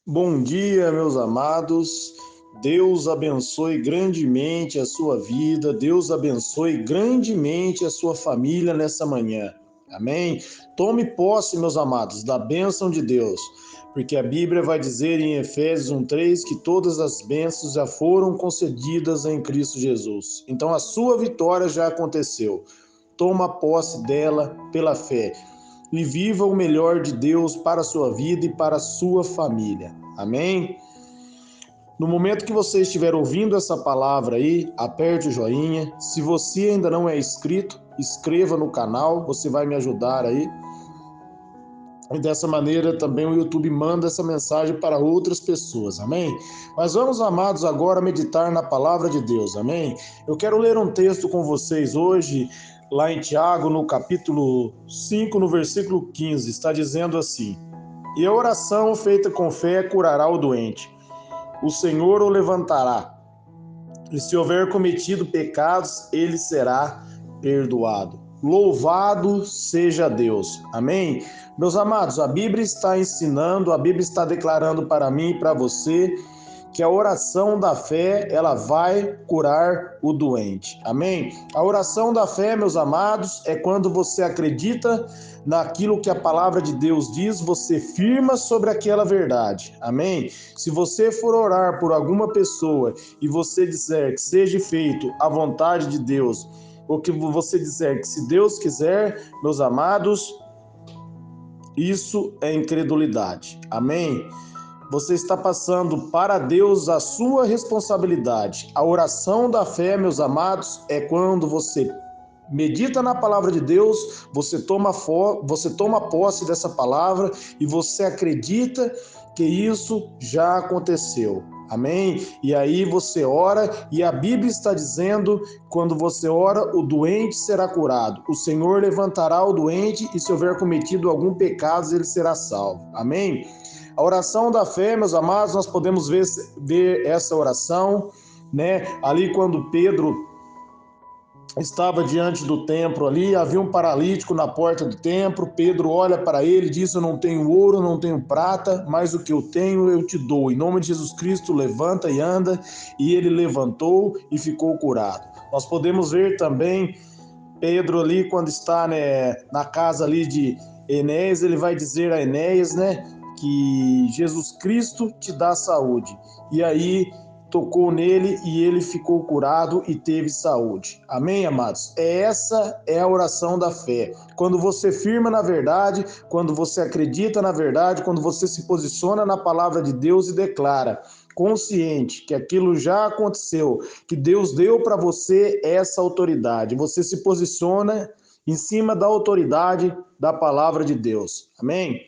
Bom dia, meus amados. Deus abençoe grandemente a sua vida. Deus abençoe grandemente a sua família nessa manhã. Amém? Tome posse, meus amados, da bênção de Deus, porque a Bíblia vai dizer em Efésios 1:3 que todas as bênçãos já foram concedidas em Cristo Jesus. Então a sua vitória já aconteceu. Toma posse dela pela fé e viva o melhor de Deus para a sua vida e para a sua família. Amém? No momento que você estiver ouvindo essa palavra aí, aperte o joinha. Se você ainda não é inscrito, inscreva no canal, você vai me ajudar aí. E dessa maneira também o YouTube manda essa mensagem para outras pessoas, amém? Mas vamos, amados, agora meditar na palavra de Deus, amém? Eu quero ler um texto com vocês hoje, lá em Tiago, no capítulo 5, no versículo 15, está dizendo assim: E a oração feita com fé curará o doente, o Senhor o levantará, e se houver cometido pecados, ele será perdoado. Louvado seja Deus. Amém? Meus amados, a Bíblia está ensinando, a Bíblia está declarando para mim e para você que a oração da fé, ela vai curar o doente. Amém? A oração da fé, meus amados, é quando você acredita naquilo que a palavra de Deus diz, você firma sobre aquela verdade. Amém? Se você for orar por alguma pessoa e você disser que seja feito a vontade de Deus, ou que você disser que se Deus quiser, meus amados, isso é incredulidade. Amém? Você está passando para Deus a sua responsabilidade. A oração da fé, meus amados, é quando você medita na palavra de Deus, você toma posse dessa palavra e você acredita que isso já aconteceu. Amém? E aí você ora, e a Bíblia está dizendo, quando você ora, o doente será curado. O Senhor levantará o doente, e se houver cometido algum pecado, ele será salvo. Amém? A oração da fé, meus amados, nós podemos ver essa oração, né? Ali quando Pedro estava diante do templo ali, havia um paralítico na porta do templo. Pedro olha para ele e diz: Eu não tenho ouro, não tenho prata, mas o que eu tenho eu te dou. Em nome de Jesus Cristo, levanta e anda. E ele levantou e ficou curado. Nós podemos ver também Pedro ali, quando está, né, na casa ali de Enéas, ele vai dizer a Enéas, né, que Jesus Cristo te dá saúde. E aí tocou nele e ele ficou curado e teve saúde. Amém, amados? Essa é a oração da fé. Quando você firma na verdade, quando você acredita na verdade, quando você se posiciona na palavra de Deus e declara, consciente que aquilo já aconteceu, que Deus deu para você essa autoridade. Você se posiciona em cima da autoridade da palavra de Deus. Amém?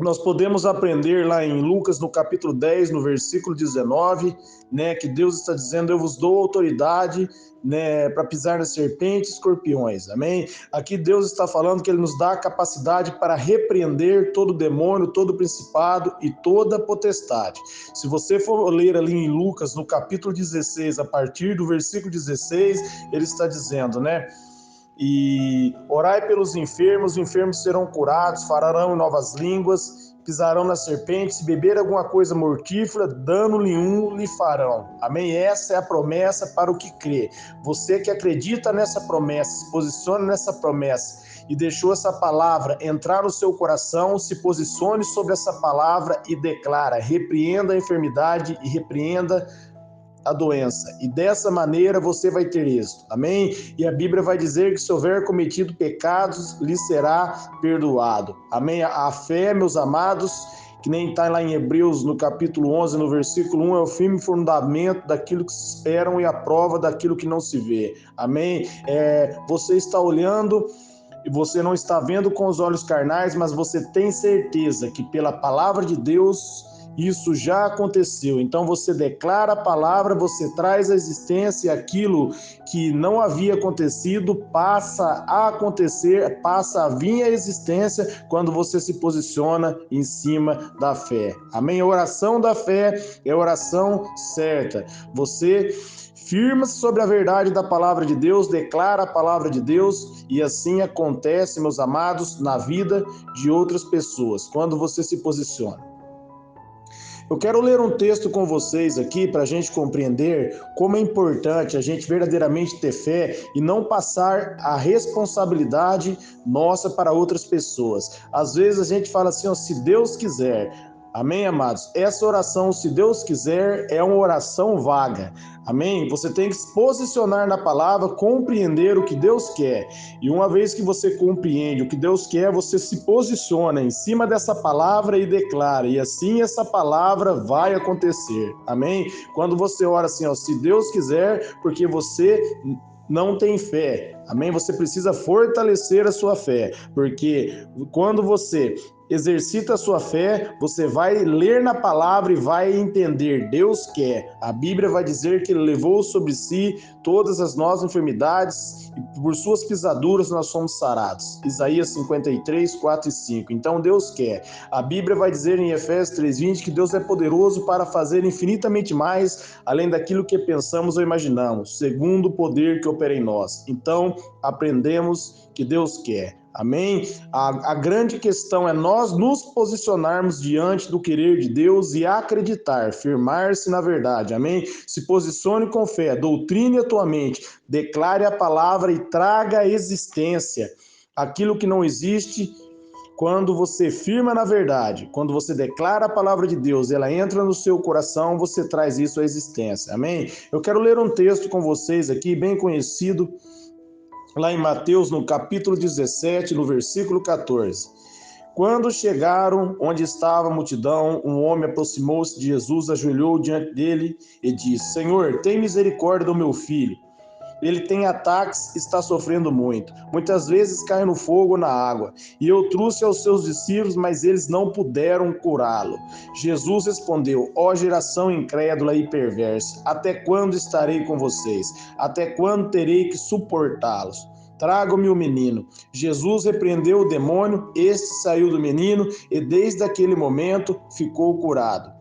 Nós podemos aprender lá em Lucas, no capítulo 10, no versículo 19, né, que Deus está dizendo: eu vos dou autoridade, né, para pisar nas serpentes e escorpiões. Amém? Aqui Deus está falando que ele nos dá a capacidade para repreender todo demônio, todo principado e toda potestade. Se você for ler ali em Lucas, no capítulo 16, a partir do versículo 16, ele está dizendo, né? E orai pelos enfermos, os enfermos serão curados, falarão em novas línguas, pisarão nas serpentes, se beber alguma coisa mortífera, dano nenhum lhe farão. Amém? Essa é a promessa para o que crê. Você que acredita nessa promessa, se posiciona nessa promessa e deixou essa palavra entrar no seu coração, se posicione sobre essa palavra e declara: repreenda a enfermidade e repreenda a doença, e dessa maneira você vai ter êxito, amém? E a Bíblia vai dizer que se houver cometido pecados, lhe será perdoado, amém? A fé, meus amados, que nem está lá em Hebreus, no capítulo 11, no versículo 1, é o firme fundamento daquilo que se esperam e a prova daquilo que não se vê, amém? Você está olhando e você não está vendo com os olhos carnais, mas você tem certeza que pela palavra de Deus isso já aconteceu. Então você declara a palavra, você traz à existência aquilo que não havia acontecido, passa a acontecer, passa a vir à existência quando você se posiciona em cima da fé. Amém? A oração da fé é a oração certa. Você firma-se sobre a verdade da palavra de Deus, declara a palavra de Deus, e assim acontece, meus amados, na vida de outras pessoas, quando você se posiciona. Eu quero ler um texto com vocês aqui para a gente compreender como é importante a gente verdadeiramente ter fé e não passar a responsabilidade nossa para outras pessoas. Às vezes a gente fala assim, ó, se Deus quiser. Amém, amados? Essa oração, se Deus quiser, é uma oração vaga. Amém? Você tem que se posicionar na palavra, compreender o que Deus quer. E uma vez que você compreende o que Deus quer, você se posiciona em cima dessa palavra e declara. E assim essa palavra vai acontecer. Amém? Quando você ora assim, ó, se Deus quiser, porque você não tem fé. Amém? Você precisa fortalecer a sua fé, porque quando você exercita a sua fé, você vai ler na palavra e vai entender. Deus quer. A Bíblia vai dizer que Ele levou sobre si todas as nossas enfermidades e por suas pisaduras nós somos sarados. Isaías 53, 4 e 5. Então Deus quer. A Bíblia vai dizer em Efésios 3:20 que Deus é poderoso para fazer infinitamente mais além daquilo que pensamos ou imaginamos, segundo o poder que opera em nós. Então aprendemos que Deus quer. Amém? A grande questão é nós nos posicionarmos diante do querer de Deus e acreditar, firmar-se na verdade. Amém? Se posicione com fé, doutrine a tua mente, declare a palavra e traga à existência aquilo que não existe. Quando você firma na verdade, quando você declara a palavra de Deus, ela entra no seu coração, você traz isso à existência. Amém? Eu quero ler um texto com vocês aqui, bem conhecido, lá em Mateus, no capítulo 17, no versículo 14. Quando chegaram onde estava a multidão, um homem aproximou-se de Jesus, ajoelhou diante dele e disse: Senhor, tem misericórdia do meu filho. Ele tem ataques, está sofrendo muito. Muitas vezes cai no fogo ou na água. E eu trouxe aos seus discípulos, mas eles não puderam curá-lo. Jesus respondeu: ó geração incrédula e perversa, até quando estarei com vocês? Até quando terei que suportá-los? Traga-me o menino. Jesus repreendeu o demônio, este saiu do menino e desde aquele momento ficou curado.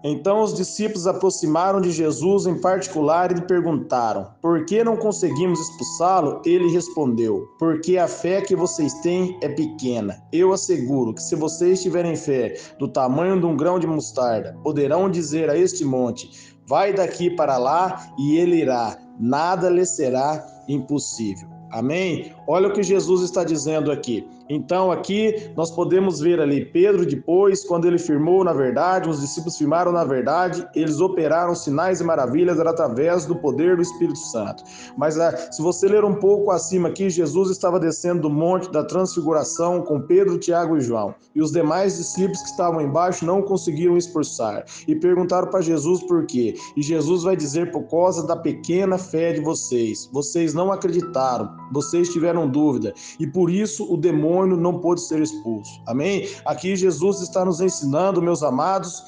Então os discípulos aproximaram de Jesus em particular e lhe perguntaram: por que não conseguimos expulsá-lo? Ele respondeu: porque a fé que vocês têm é pequena. Eu asseguro que se vocês tiverem fé do tamanho de um grão de mostarda, poderão dizer a este monte: vai daqui para lá, e ele irá. Nada lhe será impossível. Amém? Olha o que Jesus está dizendo aqui. Então aqui nós podemos ver ali Pedro depois, quando ele firmou na verdade, os discípulos firmaram na verdade, eles operaram sinais e maravilhas através do poder do Espírito Santo. Mas se você ler um pouco acima aqui, Jesus estava descendo do monte da transfiguração com Pedro, Tiago e João. E os demais discípulos que estavam embaixo não conseguiram expulsar. E perguntaram para Jesus por quê. E Jesus vai dizer: por causa da pequena fé de vocês. Vocês não acreditaram, vocês tiveram dúvida. E por isso o demônio não pôde ser expulso. Amém? Aqui Jesus está nos ensinando, meus amados,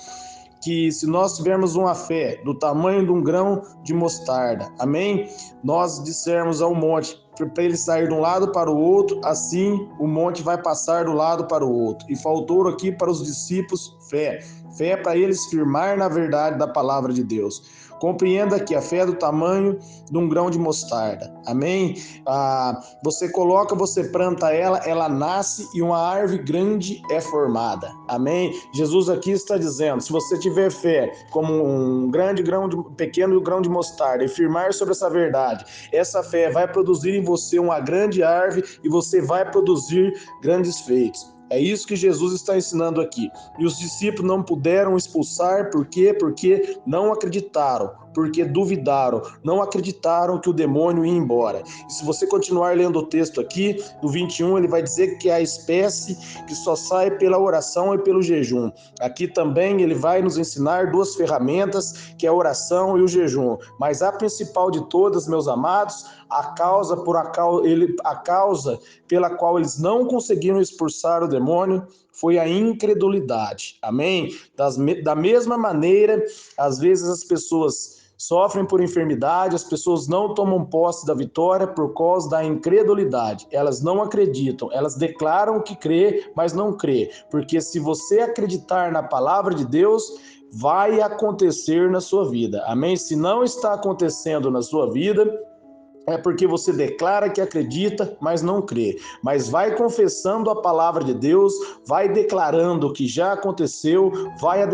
que se nós tivermos uma fé do tamanho de um grão de mostarda, amém? Nós dissermos ao monte para ele sair de um lado para o outro, assim o monte vai passar do lado para o outro. E faltou aqui para os discípulos fé. Fé para eles firmar na verdade da palavra de Deus. Compreenda que a fé é do tamanho de um grão de mostarda. Amém? Você coloca, você planta ela, ela nasce e uma árvore grande é formada. Amém? Jesus aqui está dizendo: se você tiver fé como um pequeno grão de mostarda e firmar sobre essa verdade, essa fé vai produzir em você uma grande árvore e você vai produzir grandes feitos. É isso que Jesus está ensinando aqui. E os discípulos não puderam expulsar, por quê? Porque não acreditaram, porque duvidaram, não acreditaram que o demônio ia embora. E se você continuar lendo o texto aqui, no 21, ele vai dizer que é a espécie que só sai pela oração e pelo jejum. Aqui também ele vai nos ensinar duas ferramentas, que é a oração e o jejum. Mas a principal de todas, meus amados, a causa pela qual eles não conseguiram expulsar o demônio foi a incredulidade. Amém? Da mesma maneira, às vezes as pessoas sofrem por enfermidade, as pessoas não tomam posse da vitória por causa da incredulidade. Elas não acreditam, elas declaram que crê, mas não crê. Porque se você acreditar na palavra de Deus, vai acontecer na sua vida. Amém? Se não está acontecendo na sua vida, é porque você declara que acredita, mas não crê. Mas vai confessando a palavra de Deus, vai declarando que já aconteceu, vai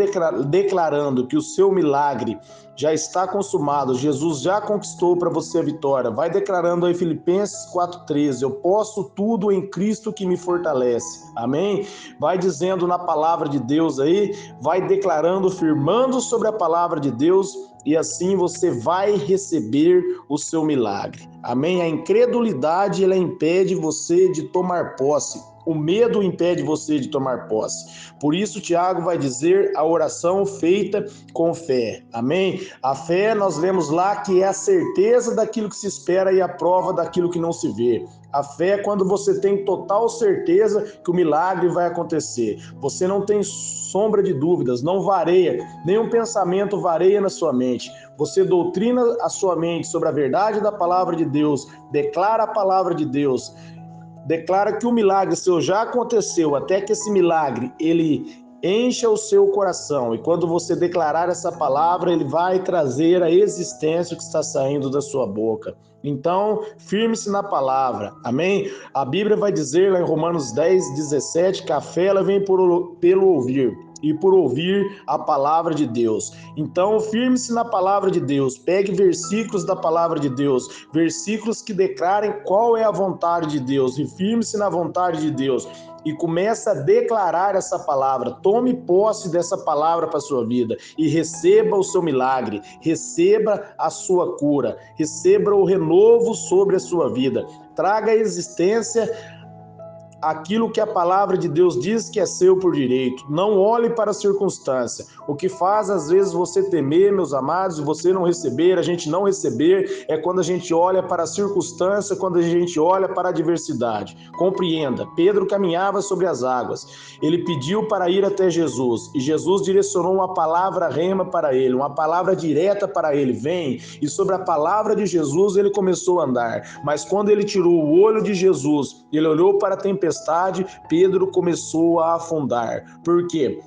declarando que o seu milagre já está consumado, Jesus já conquistou para você a vitória. Vai declarando aí Filipenses 4,13, eu posso tudo em Cristo que me fortalece. Amém? Vai dizendo na palavra de Deus aí, vai declarando, firmando sobre a palavra de Deus, e assim você vai receber o seu milagre. Amém? A incredulidade, ela impede você de tomar posse. O medo impede você de tomar posse. Por isso, Tiago vai dizer a oração feita com fé. Amém? A fé, nós lemos lá que é a certeza daquilo que se espera e a prova daquilo que não se vê. A fé é quando você tem total certeza que o milagre vai acontecer. Você não tem sombra de dúvidas, não vareia, nenhum pensamento vareia na sua mente. Você doutrina a sua mente sobre a verdade da palavra de Deus, declara a palavra de Deus, declara que o milagre seu já aconteceu, até que esse milagre, ele encha o seu coração. E quando você declarar essa palavra, ele vai trazer a existência que está saindo da sua boca. Então, firme-se na palavra, amém? A Bíblia vai dizer lá em Romanos 10:17 que a fé ela vem pelo ouvir, e por ouvir a palavra de Deus. Então, firme-se na palavra de Deus, pegue versículos da palavra de Deus, versículos que declarem qual é a vontade de Deus, e firme-se na vontade de Deus, e começa a declarar essa palavra. Tome posse dessa palavra para a sua vida e receba o seu milagre, receba a sua cura, receba o renovo sobre a sua vida. Traga à existência aquilo que a palavra de Deus diz que é seu por direito. Não olhe para a circunstância. O que faz às vezes você temer, meus amados, você não receber, a gente não receber, é quando a gente olha para a circunstância, quando a gente olha para a adversidade. Compreenda, Pedro caminhava sobre as águas. Ele pediu para ir até Jesus e Jesus direcionou uma palavra rema para ele, uma palavra direta para ele, vem. E sobre a palavra de Jesus ele começou a andar. Mas quando ele tirou o olho de Jesus, ele olhou para a tempestade, Pedro começou a afundar. Por quê?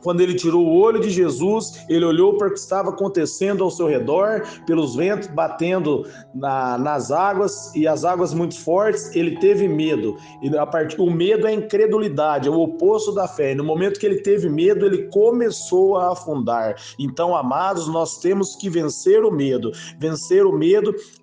Quando ele tirou o olho de Jesus, ele olhou para o que estava acontecendo ao seu redor, pelos ventos batendo nas águas, e as águas muito fortes, ele teve medo. O medo é a incredulidade, é o oposto da fé. E no momento que ele teve medo, ele começou a afundar. Então, amados, nós temos que vencer o medo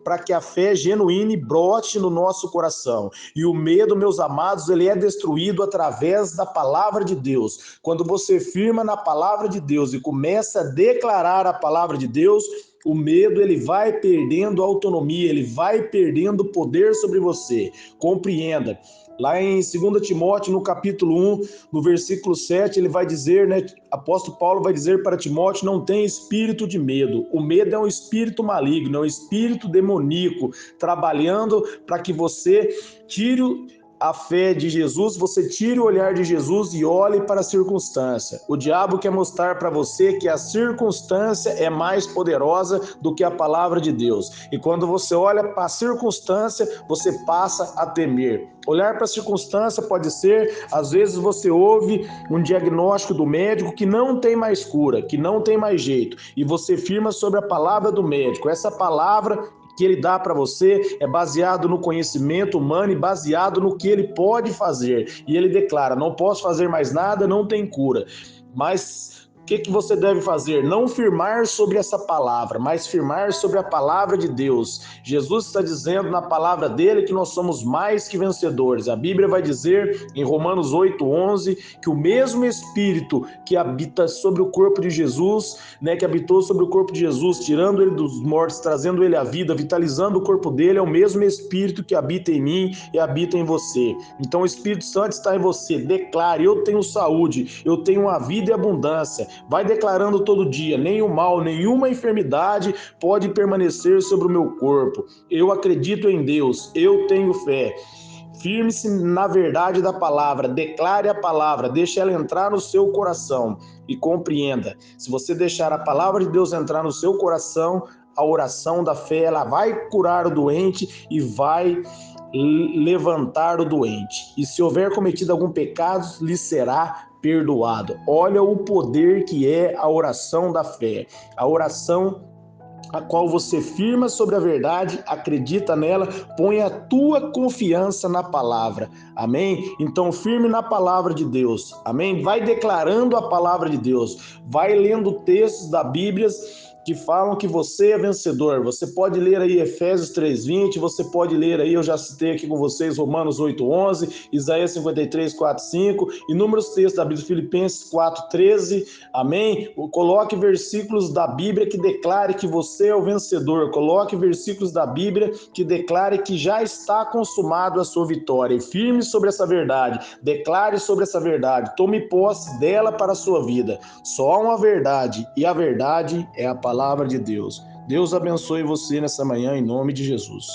para que a fé genuína brote no nosso coração. E o medo, meus amados, ele é destruído através da palavra de Deus. Quando você firma na palavra de Deus e começa a declarar a palavra de Deus, o medo ele vai perdendo autonomia, ele vai perdendo poder sobre você. Compreenda. Lá em 2 Timóteo, no capítulo 1, no versículo 7, ele vai dizer, apóstolo Paulo vai dizer para Timóteo, não tem espírito de medo. O medo é um espírito maligno, é um espírito demoníaco, trabalhando para que você tire a fé de Jesus, você tire o olhar de Jesus e olhe para a circunstância. O diabo quer mostrar para você que a circunstância é mais poderosa do que a palavra de Deus. E quando você olha para a circunstância, você passa a temer. Olhar para a circunstância pode ser, às vezes você ouve um diagnóstico do médico que não tem mais cura, que não tem mais jeito, e você firma sobre a palavra do médico. Essa palavra que ele dá para você é baseado no conhecimento humano e baseado no que ele pode fazer. E ele declara, não posso fazer mais nada, não tem cura. Mas o que você deve fazer? Não firmar sobre essa palavra, mas firmar sobre a palavra de Deus. Jesus está dizendo na palavra dele que nós somos mais que vencedores. A Bíblia vai dizer em Romanos 8:11 que o mesmo Espírito que habita sobre o corpo de Jesus, que habitou sobre o corpo de Jesus, tirando ele dos mortos, trazendo ele à vida, vitalizando o corpo dele, é o mesmo Espírito que habita em mim e habita em você. Então o Espírito Santo está em você. Declare, eu tenho saúde, eu tenho uma vida e abundância. Vai declarando todo dia, nenhum mal, nenhuma enfermidade pode permanecer sobre o meu corpo. Eu acredito em Deus, eu tenho fé. Firme-se na verdade da palavra, declare a palavra, deixe ela entrar no seu coração e compreenda. Se você deixar a palavra de Deus entrar no seu coração, a oração da fé, ela vai curar o doente e vai levantar o doente. E se houver cometido algum pecado, lhe será perdoado. Olha o poder que é a oração da fé. A oração a qual você firma sobre a verdade, acredita nela, põe a tua confiança na palavra, amém? Então firme na palavra de Deus, amém? Vai declarando a palavra de Deus, vai lendo textos da Bíblia que falam que você é vencedor. Você pode ler aí Efésios 3:20, você pode ler aí, eu já citei aqui com vocês, Romanos 8:11, Isaías 53, 4, 5, inúmeros textos da Bíblia, Filipenses 4:13, amém? Coloque versículos da Bíblia que declare que você é o vencedor, coloque versículos da Bíblia que declare que já está consumado a sua vitória, e firme sobre essa verdade, declare sobre essa verdade, tome posse dela para a sua vida. Só há uma verdade, e a verdade é a palavra de Deus. Deus abençoe você nessa manhã, em nome de Jesus.